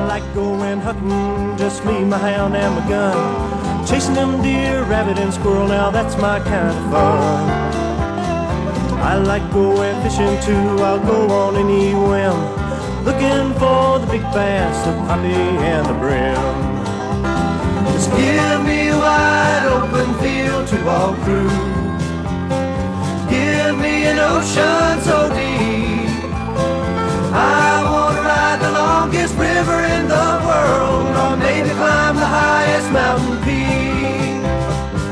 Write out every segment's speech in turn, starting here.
like going hunting, just me, my hound, and my gun. Chasing them deer, rabbit, and squirrel, now that's my kind of fun. I like going fishing too, I'll go on any whim, looking for the big bass, the crappie, and the brim. Just give me a wide open field to walk through. Give me an ocean so deep. I want to ride the longest river in the world, or maybe climb the highest mountain peak.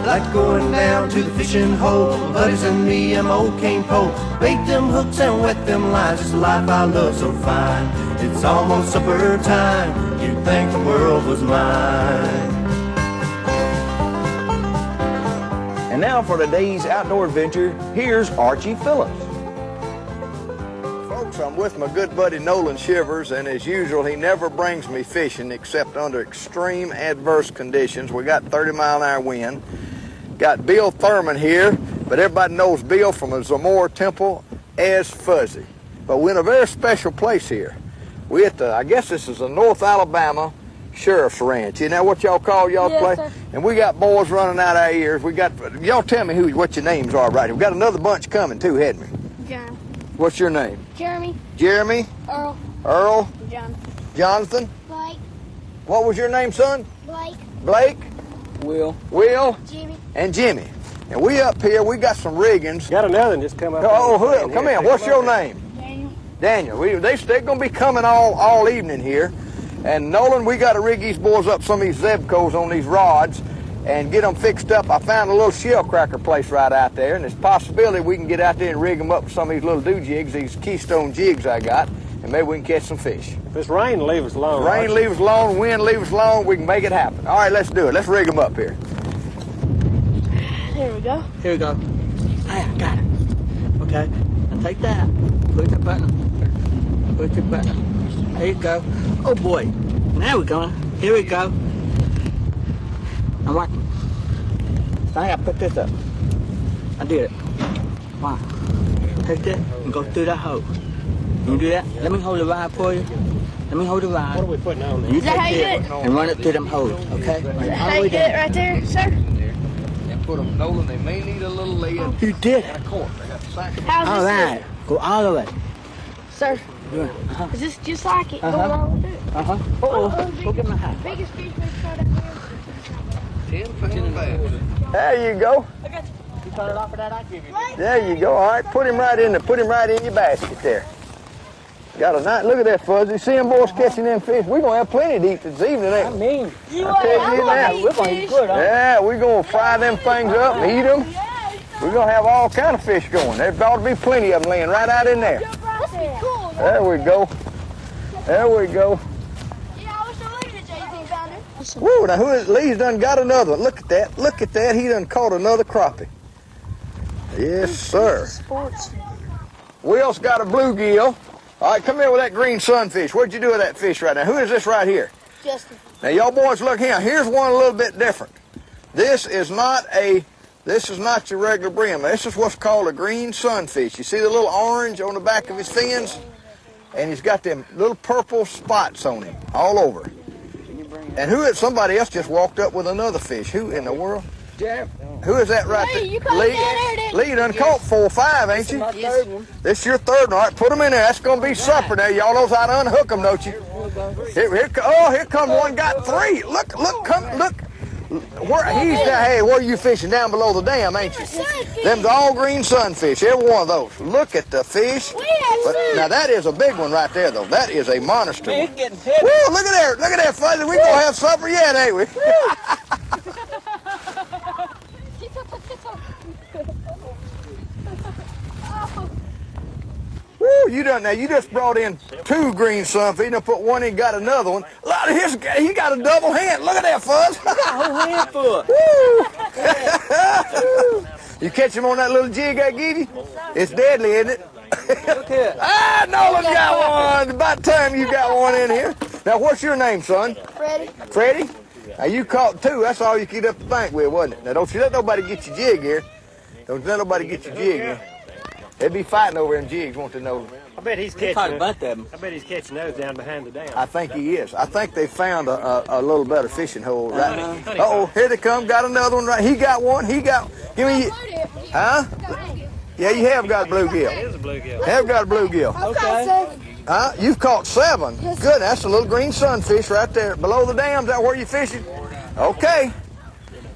Like going down to the fishing hole, buddies and me and my old cane pole. Bait them hooks and wet them lines, it's a life I love so fine. It's almost supper time, you'd think the world was mine. And now for today's outdoor adventure, here's Archie Phillips. Folks, I'm with my good buddy Nolan Shivers, and as usual, he never brings me fishing except under extreme adverse conditions. We got 30-mile-an-hour wind. Got Bill Thurman here, but everybody knows Bill from the Zamora Temple as Fuzzy. But we're in a very special place here. We're at the, I guess this is the North Alabama Sheriff's Ranch. You know what y'all call y'all's place? Sir. And we got boys running out our ears. We got, y'all tell me what your names are right here. We got another bunch coming too, hadn't we? John. What's your name? Jeremy. Jeremy? Earl. Earl? Jonathan. Jonathan? Blake. What was your name, son? Blake. Blake? Will. Will? Jimmy. And Jimmy. And we up here, we got some riggings. Got another one just come up. Oh, who? Come in. What's your name? Daniel. Daniel. They're going to be coming all evening here. And Nolan, we got to rig these boys up some of these Zebcos on these rods and get them fixed up. I found a little shell cracker place right out there, and there's a possibility we can get out there and rig them up with some of these little jigs, these Keystone jigs I got, and maybe we can catch some fish. If this rain leave us alone. Rain leave us alone, wind leave us alone, we can make it happen. All right, let's do it. Let's rig them up here. Here we go. Here we go. I got it. Okay, now take that. Push the button. Push the button. There you go. Oh boy. Now we're going. Here we go. I'm working. Now I gotta put this up. I did it. Wow. Take that and go through that hole. You do that? Let me hold the rod for you. Let me hold the rod. What are we putting on there? You Is that how you take do it it? and run it through them holes, okay? Is that how you do it right there, sir? And put them, Nolan, they may need a little lead. You did it. And a cork. They got the sack. How's All this right. Go all the way. Sir, is this just like it? Going on with it? Uh-huh. Uh-oh. Go get my hat. Biggest fish we've caught up here. 10 bass. There you go. I got you. You cut it off of that, I give you. There you go. All right, put him right in your basket there. Got a nice, look at that fuzzy. See them boys catching them fish. We're gonna have plenty to eat this evening, ain't we? I mean, I'll tell you now. we're going to eat good, huh? Yeah, we're gonna fry them things up and eat them. We're gonna have all kind of fish going. There ought to be plenty of them laying right out in there. Cool. There we go. There we go. Yeah, I wish I looked at JT found it. Woo, now who is, Lee's done got another one. Look at that. Look at that. He done caught another crappie. Yes, sir. Sports. Will's got a bluegill. All right, come here with that green sunfish. What'd you do with that fish right now? Who is this right here? Justin. Now, y'all boys, look here. Here's one a little bit different. This is not your regular brim. This is what's called a green sunfish. You see the little orange on the back of his fins? And he's got them little purple spots on him all over. And somebody else just walked up with another fish. Who in the world? Jeff. Who is that right Lee, there? you caught it down there, didn't you? Lee, you done caught 4 or 5, ain't you? My third one. This is your third one. All right, put them in there. That's going to be supper now. Y'all knows how to unhook them, don't you? Here comes one, got 3. Look. Where are you fishing? Down below the dam, ain't you? Them's all green sunfish, every one of those. Look at the fish. Now that is a big one right there, though. That is a monster one. It's getting heavy. Woo, look at that, Fuzzy. We're going to have supper yet, ain't we? Woo, you just brought in 2 green sunfish. You done put one in, got another one. A lot of he got a double hand. Look at that, Fuzz. Woo. You catch him on that little jig I give you? It's deadly, isn't it? Look here. Nolan got one. About time you got one in here. Now, what's your name, son? Freddie. Freddie? Now, you caught 2. That's all you could get up the bank with, wasn't it? Now, don't you let nobody get your jig here. Don't let nobody get your jig here. They'd be fighting over them jigs, won't they, Nolan? I bet he's Caught catching a bunch of them. I bet he's catching those down behind the dam. I think he is. I think they found a little better fishing hole right now. Uh-oh, here they come. Got another one right. He got one. He got. Give me. Huh? Yeah, you have got a bluegill. It is a bluegill. Have got a bluegill. Okay. Huh? You've caught 7. Good. That's a little green sunfish right there below the dam. Is that where you're fishing? Okay.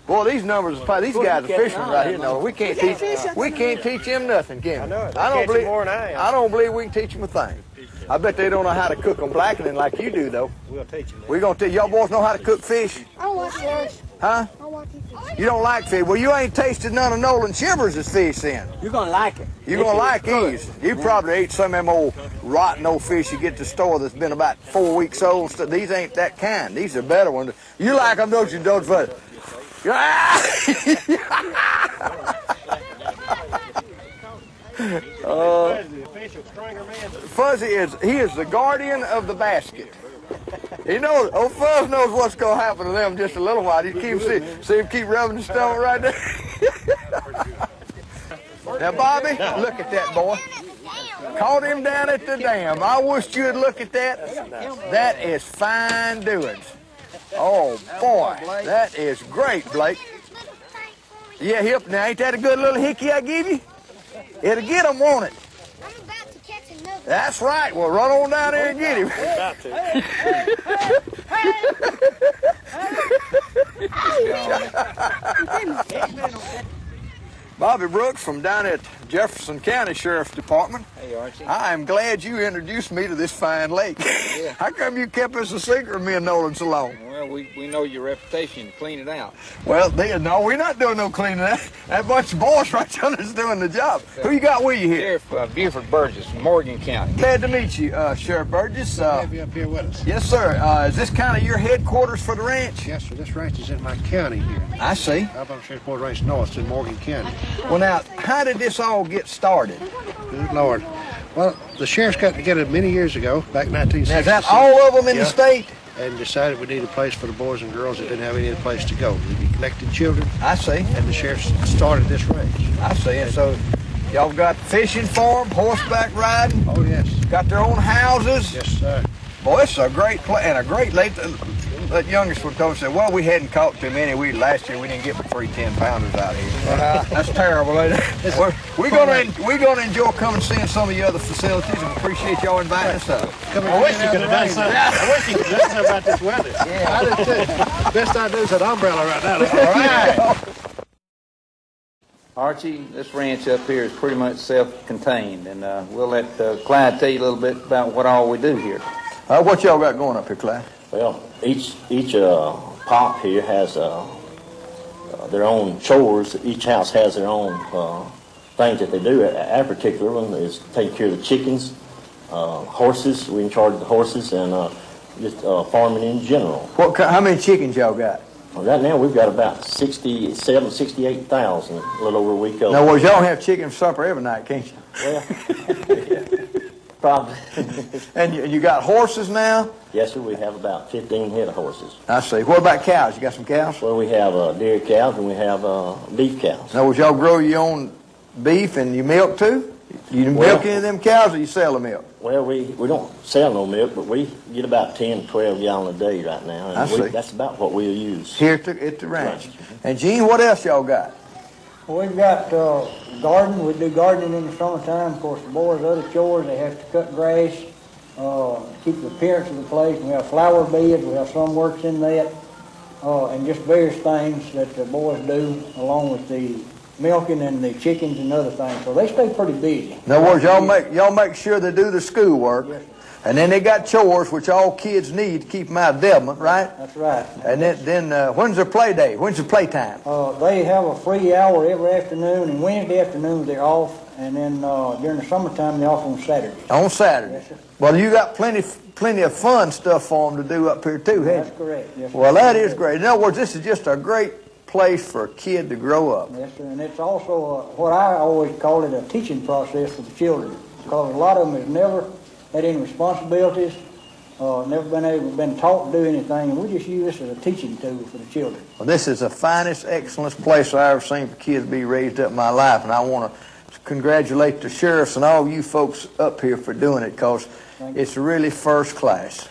Boy, these numbers, these guys are fishermen right here. No, we can't teach them nothing, can we? I know it. I don't believe More than I am. I don't believe we can teach them a thing. I bet they don't know how to cook them blackening like you do, though. We'll teach them. We're gonna teach y'all boys know how to cook fish, I don't like fish. huh? I don't like fish. You don't like fish. Well, you ain't tasted none of Nolan Shivers' fish then. You're gonna like it. You're gonna like these. You probably ate some of them old rotten old fish you get at the store that's been about 4 weeks old. So these ain't that kind. These are better ones. You like them, don't you, Dodge? Fuzzy is the guardian of the basket. He knows. Old Fuzz knows what's gonna happen to them just a little while. You see him keep rubbing the stomach right there. Now, Bobby, look at that boy. Caught him down at the dam. I wish you'd look at that. That is fine doings. Oh boy, that is great, Blake. Yeah, hip. Now, ain't that a good little hickey I give you? It'll get him, won't it? I'm about to catch another. That's right. Well, run on down there and get him. Bobby Brooks from down at Jefferson County Sheriff's Department. Hey, Archie. I am glad you introduced me to this fine lake. Yeah. How come you kept us a secret of me and Nolan so long? Well, we know your reputation to clean it out. Well, no, we're not doing no cleaning. That bunch of boys right there is doing the job. Who you got with you here? Sheriff Buford Burgess from Morgan County. Glad to meet you, Sheriff Burgess. Have you up here with us? Yes, sir. Is this kind of your headquarters for the ranch? Yes, sir. This ranch is in my county here. I see. Alabama Sheriff's Ranch North in Morgan County. Well, now, how did this all get started? Good Lord. Well, the sheriffs got together many years ago, back in 1966. Now, is that all of them in the state? And decided we needed a place for the boys and girls that didn't have any other place to go. We collected children, I see. and the sheriffs started this ranch. I see. And so, y'all got fishing for them, horseback riding, Oh, yes. got their own houses. Yes, sir. Boy, it's a great place and a great lake. That youngest one told me, said, well, we hadn't caught too many. Last year we didn't get but 3 10-pounders out here. That's terrible, ain't it? We're gonna enjoy coming seeing some of your other facilities and appreciate y'all inviting us up. I wish you could have done something. I wish you could have done something about this weather. Yeah, I did too. Best I do is an umbrella right now. All right. Archie, this ranch up here is pretty much self-contained, and we'll let Clyde tell you a little bit about what all we do here. What y'all got going up here, Clyde? Well, each pop here has their own chores. Each house has their own things that they do. Our particular one is taking care of the chickens, horses. We're in charge of the horses, and just farming in general. How many chickens y'all got? Well, right now we've got about 68,000, a little over a week old. Now, well, y'all have chicken for supper every night, can't you? Well, probably. And you got horses now? Yes, sir. We have about 15 head of horses. I see. What about cows? You got some cows? Well, we have dairy cows and we have beef cows. Now, y'all grow your own beef and you milk too? You milk any of them cows or you sell the milk? Well, we don't sell no milk, but we get about 10 to 12 gallons a day right now. And I see. That's about what we'll use. Here at the ranch. And Gene, what else y'all got? Well, we've got garden. We do gardening in the summertime. Of course, the boys' other chores, they have to cut grass, keep the appearance of the place. We have flower beds. We have some works in that, and just various things that the boys do along with the milking and the chickens and other things. So they stay pretty busy. In other words, y'all make sure they do the schoolwork. Yes, sir. And then they got chores, which all kids need to keep them out of devilment, right? That's right. And then when's their play day? When's the play time? They have a free hour every afternoon, and Wednesday afternoons they're off, and then during the summertime they're off on Saturday. On Saturday. Yes, sir. Well, you got plenty of fun stuff for them to do up here too, haven't you? That's correct. Yes, sir. Well, that is great. In other words, this is just a great place for a kid to grow up. Yes, sir. And it's also what I always call it a teaching process for the children, because a lot of them has never had any responsibilities, never been taught to do anything, and we just use this as a teaching tool for the children. Well, this is the finest, excellent place I've ever seen for kids to be raised up in my life, and I want to congratulate the sheriffs and all you folks up here for doing it, because it's really first class.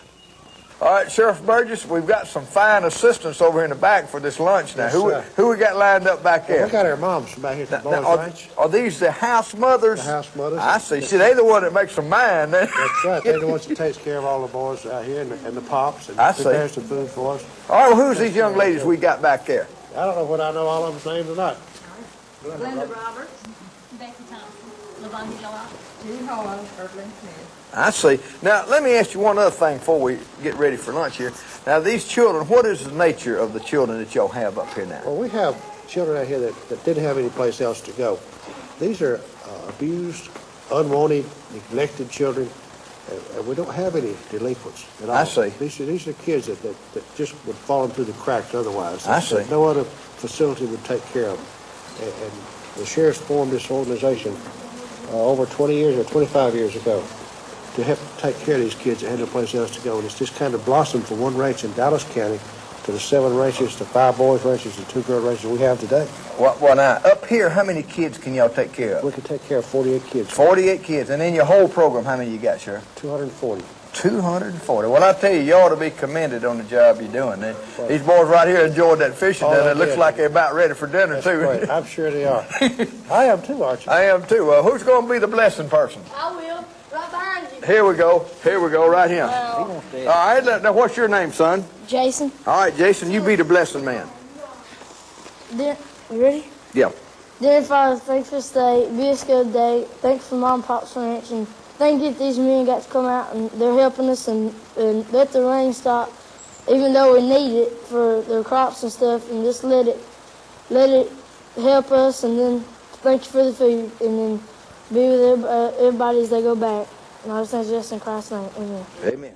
All right, Sheriff Burgess, we've got some fine assistants over here in the back for this lunch now. Yes, who we got lined up back there? We got our moms back here at the boys' ranch. Are these the house mothers? The house mothers. I see. See, they're the one that makes them mine. That's right. They're the ones that takes care of all the boys out here and the pops and I see. prepares the food for us. All right, well, who's these young ladies we got back there? I don't know what I know all of them names or not. Glenda Roberts, Becky Thompson, LaVonda Locke, Judy Harlow, Earthlyn Smith. I see. Now, let me ask you one other thing before we get ready for lunch here. Now, these children, what is the nature of the children that y'all have up here now? Well, we have children out here that didn't have any place else to go. These are abused, unwanted, neglected children, and we don't have any delinquents at all. I see. These are kids that just would fall through the cracks otherwise. I see. No other facility would take care of them. And the sheriffs formed this organization over 20 years or 25 years ago to help take care of these kids that had no place else to go. And it's just kind of blossomed from one ranch in Dallas County to the 7 ranches, to 5 boys ranches, and 2 girl ranches we have today. Well, now, up here, how many kids can y'all take care of? We can take care of 48 kids. 48 kids. And in your whole program, how many you got, Sheriff? 240. 240. Well, I tell you, you ought to be commended on the job you're doing. These boys right here enjoyed that fishing down there. It looks like they're about ready for dinner, too. Right. I'm sure they are. I am too, Archie. I am, too. Who's going to be the blessing person? I will. Right behind you. Here we go. Here we go, right here. All right, now what's your name, son? Jason. All right, Jason, you be the blessing man. You ready? Yeah. Dear Father, thanks for this day. Be a good day. Thanks for Mom and Pop's ranch. And thank you that these men got to come out and they're helping us and let the rain stop, even though we need it for their crops and stuff, and just let it help us. And then thank you for the food. And then be with everybody as they go back. And I just thank you just in Christ's name. Amen. Amen.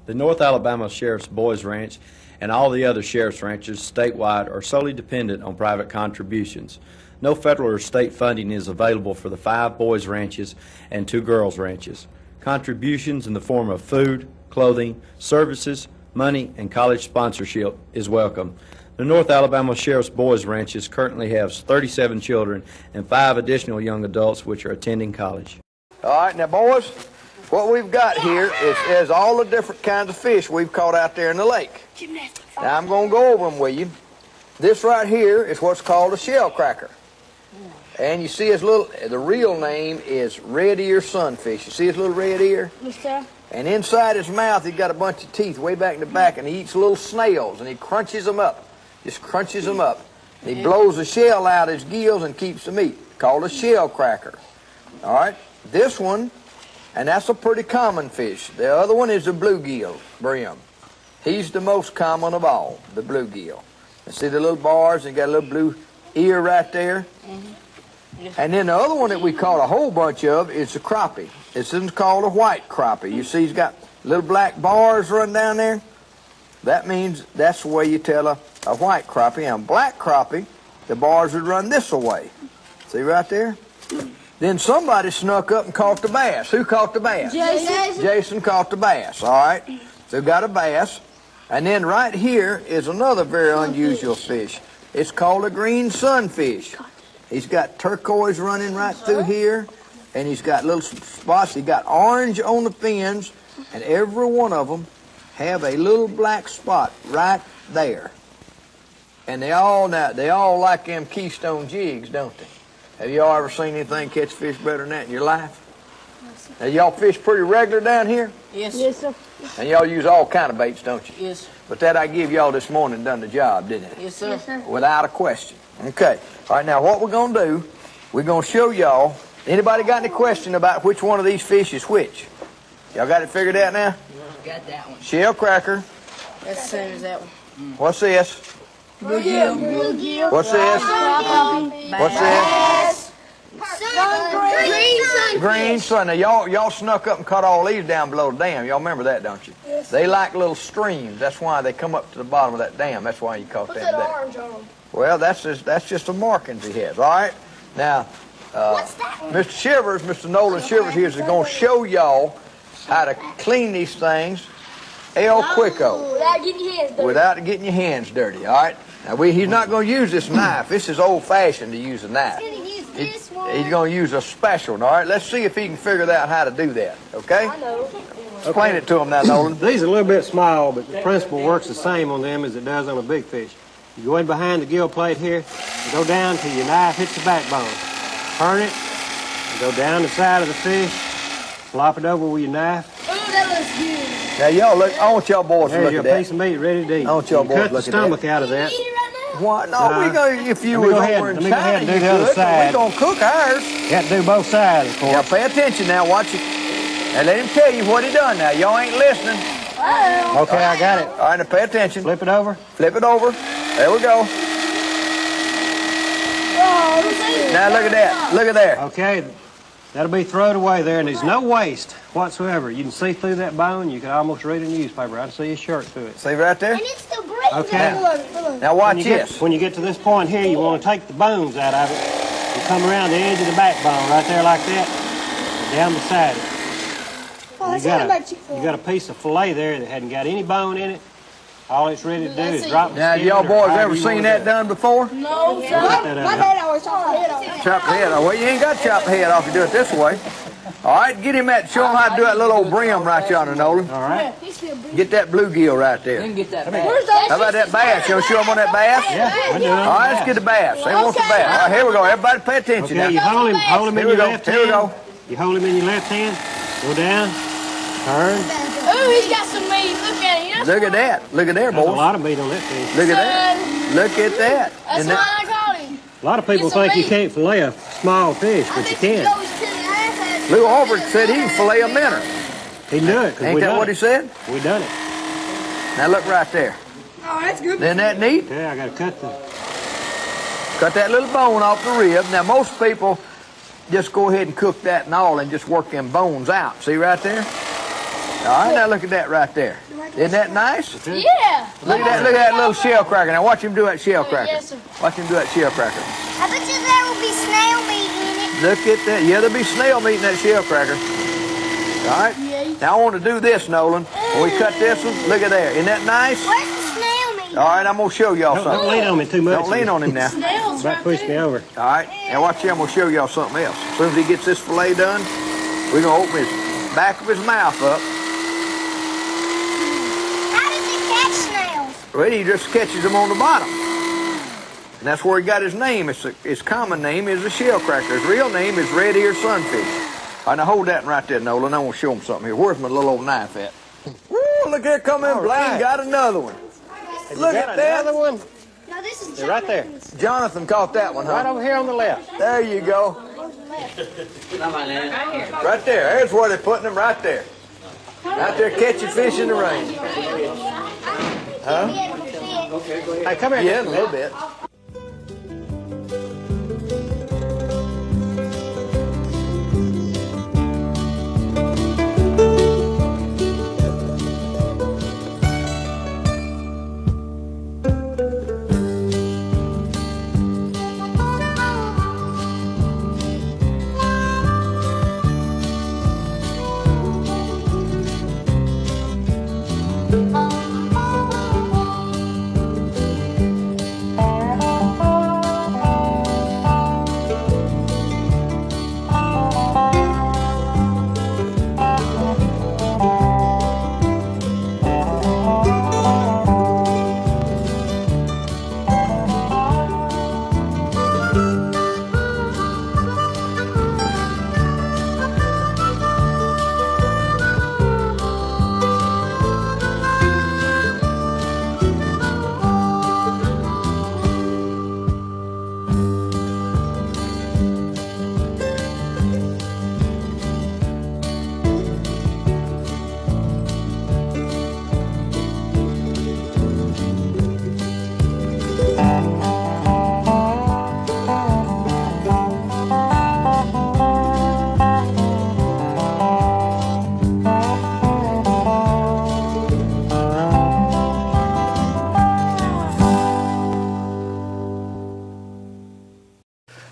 The North Alabama Sheriff's Boys Ranch and all the other sheriff's ranches statewide are solely dependent on private contributions. No federal or state funding is available for the 5 boys ranches and 2 girls ranches. Contributions in the form of food, clothing, services, money, and college sponsorship is welcome. The North Alabama Sheriff's Boys Ranches currently has 37 children and 5 additional young adults which are attending college. All right, now, boys, what we've got here is all the different kinds of fish we've caught out there in the lake. Now, I'm going to go over them with you. This right here is what's called a shell cracker. And you see the real name is red ear sunfish. You see his little red ear? Yes, sir. And inside his mouth, he's got a bunch of teeth way back in the back, and he eats little snails, and he crunches them up. Just crunches them up. And he blows the shell out his gills and keeps the meat, called a shell cracker. All right? This one, and that's a pretty common fish. The other one is the bluegill brim. He's the most common of all, the bluegill. You see the little bars, and got a little blue ear right there? And then the other one that we caught a whole bunch of is the crappie. This is called a white crappie. You see he's got little black bars running down there? That means that's the way you tell a white crappie. And black crappie, the bars would run this way. See right there? Then somebody snuck up and caught the bass. Who caught the bass? Jason. Jason caught the bass, all right? So got a bass. And then right here is another very unusual fish. It's called a green sunfish. He's got turquoise running right through here, and he's got little spots. He's got orange on the fins, and every one of them have a little black spot right there. And they all like them Keystone jigs, don't they? Have y'all ever seen anything catch fish better than that in your life? Now, y'all fish pretty regular down here? Yes. Yes, sir. And y'all use all kind of baits, don't you? Yes. But that I give y'all this morning done the job, didn't it? Yes, sir. Yes, sir. Without a question. Okay. All right, now what we're going to do, we're going to show y'all. Anybody got any question about which one of these fish is which? Y'all got it figured out now? Got that one. Shell cracker. That's the same as that one. What's this? Bluegill. Bluegill. What's this? What's this? Green sun. Now, y'all snuck up and caught all these down below the dam. Y'all remember that, don't you? Yes. They like little streams. That's why they come up to the bottom of that dam. That's why you caught them there. Orange on them? Well, that's just the markings he has. All right. Now, Mr. Shivers, Mr. Nolan Shivers here is going to show y'all how to clean these things el quico. Without getting your hands dirty. Without getting your hands dirty. All right. Now he's not going to use this knife. This is old-fashioned to use a knife. this one. He's going to use a special, all right? Let's see if he can figure out how to do that, okay? I know. Explain it to him now, Nolan. These are a little bit small, but the principle works the same on them as it does on a big fish. You go in behind the gill plate here, and go down till your knife hits the backbone. Turn it, and go down the side of the fish, flop it over with your knife. Oh, that looks good. Now, y'all look, I want y'all boys to There's look your at that. piece of meat ready to eat. I want y'all You boys cut to look the at that. stomach out of that. What? No, we go. If you Let me was go ahead- over in let me go ahead China, and do you the other could, but side. we gonna cook ours. You got to do both sides, of course. Now, pay attention now. Watch it. And let him tell you what he done now. Y'all ain't listening. Okay, I got it. All right, now pay attention. Flip it over. Flip it over. There we go. Now look at that. Look at there. Okay, that'll be thrown away there, and there's no waste whatsoever. You can see through that bone. You can almost read a newspaper. I can see his shirt through it. See right there? And it's still breathing. Okay. Now watch When this. when you get to this point here, you want to take the bones out of it. You come around the edge of the backbone right there like that, and down beside it. You got a piece of fillet there that hadn't got any bone in it. All it's ready to do is drop the Now, skin y'all or boys however ever you seen wanna that do it. done before? No, Get sir. that out of it. always chop the head off. Chop the head off. Well, you ain't got to chop the head off. You do it this way. All right, get him that. Show him how to do that little old brim right yonder, Nolan. All right. Get that bluegill right there. Get that How about that bass? You want to show him on that bass? Yeah, we're doing it. All right, let's get the bass. They want the bass. All right, here we go. Everybody pay attention Okay, you now. hold him in Here we your go. left Here we hand. go. You hold him in your left hand. Go down. Turn. Oh, he's got some meat. Look at him. Look at that. Look at there, There's a boys. lot of meat on that fish. Look at that. Look at that. That's And why that- I caught him. A lot of people Get some think you meat. can't fillet a small fish, but you can. Lou Albert said he can fillet a minnow. He can do it, because Ain't we that done what he it. said? We done it. Now look right there. Oh, that's good. Isn't that neat? Okay, I got to cut the... Cut that little bone off the rib. Now most people just go ahead and cook that and all and just work them bones out. See right there? All right, now look at that right there. Isn't that nice? Yeah. Look at that little shell cracker. Now watch him do that shell cracker. Yes, sir. Watch him do that shell cracker. I bet you there will be snail meat in it. Look at that. Yeah, there'll be snail meat in that shell cracker. All right? Now I want to do this, Nolan. When we cut this one, look at there. Isn't that nice? Where's the snail meat? All right, I'm going to show y'all Don't something. lean on me too much. Don't lean on him now. Snails About right push there. me over. All right, now watch him. We'll show y'all something else. As soon as he gets this fillet done, we're going to open his back of his mouth up. How does it catch snails? Well, he just catches them on the bottom. And that's where he got his name. His common name is the shell cracker. His real name is red-eared sunfish. All right, now hold that right there, Nolan. I want to show him something here. Where's my little old knife at? Woo, look here, come in, Blaine. right. Got another one. Look at that. Another one? No, this is They're right there. Jonathan caught that one, Right huh? over here on the left. There you go. Right there. There's where they're putting them, right there. Out there catching fish in the rain. Huh? Hey, come here. Yeah, a little bit.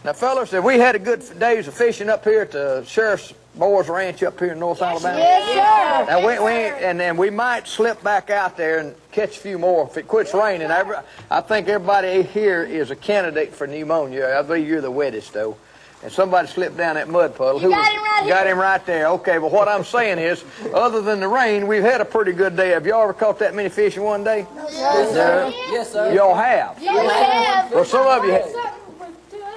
Now, fellas, have we had a good days of fishing up here at the Sheriff's Boys Ranch up here in North Alabama? Yes, sir. Now, and then we might slip back out there and catch a few more if it quits raining. I think everybody here is a candidate for pneumonia. I believe you're the wettest, though. And somebody slipped down that mud puddle. You got him right here. Got him right there. Okay, but what I'm saying is, other than the rain, we've had a pretty good day. Have y'all ever caught that many fish in one day? Yes, sir. Yes, sir. Y'all have? Yes, Well, some of you have.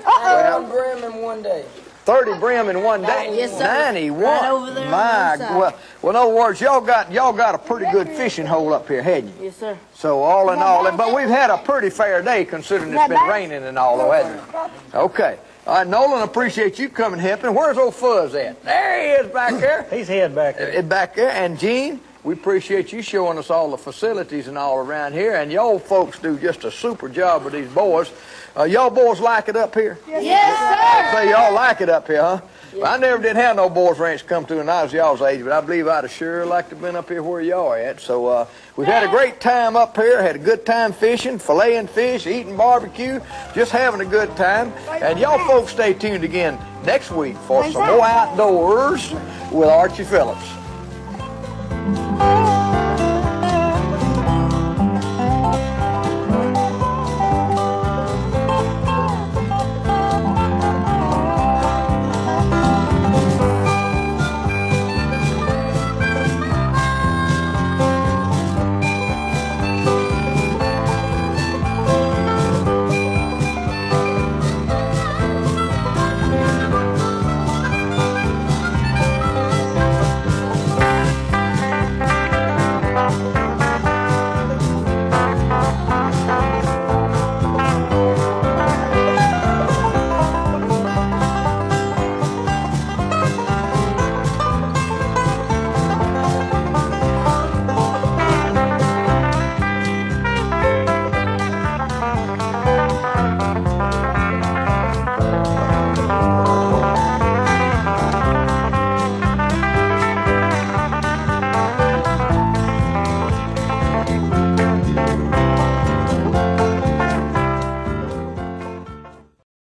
1 brim in one day. 30 brim in one day. Yes, sir. 91. Right over there on the My, other side. well, in other words, y'all got a pretty good fishing hole up here, hadn't you? Yes, sir. So all in all, but we've had a pretty fair day considering it's been raining and all, though, hasn't it? Okay. All right, Nolan, appreciate you coming helping. Where's old Fuzz at? There he is back there. He's head back there. Back there. And Gene, we appreciate you showing us all the facilities and all around here. And y'all folks do just a super job with these boys. Y'all boys like it up here? Yes, sir. Say y'all like it up here, huh? Well, I never did have no boys ranch come to when I was y'all's age, but I believe I'd have sure liked to have been up here where y'all are at. So we've had a great time up here, had a good time fishing, filleting fish, eating barbecue, just having a good time. And y'all folks stay tuned again next week for some more outdoors with Archie Phillips.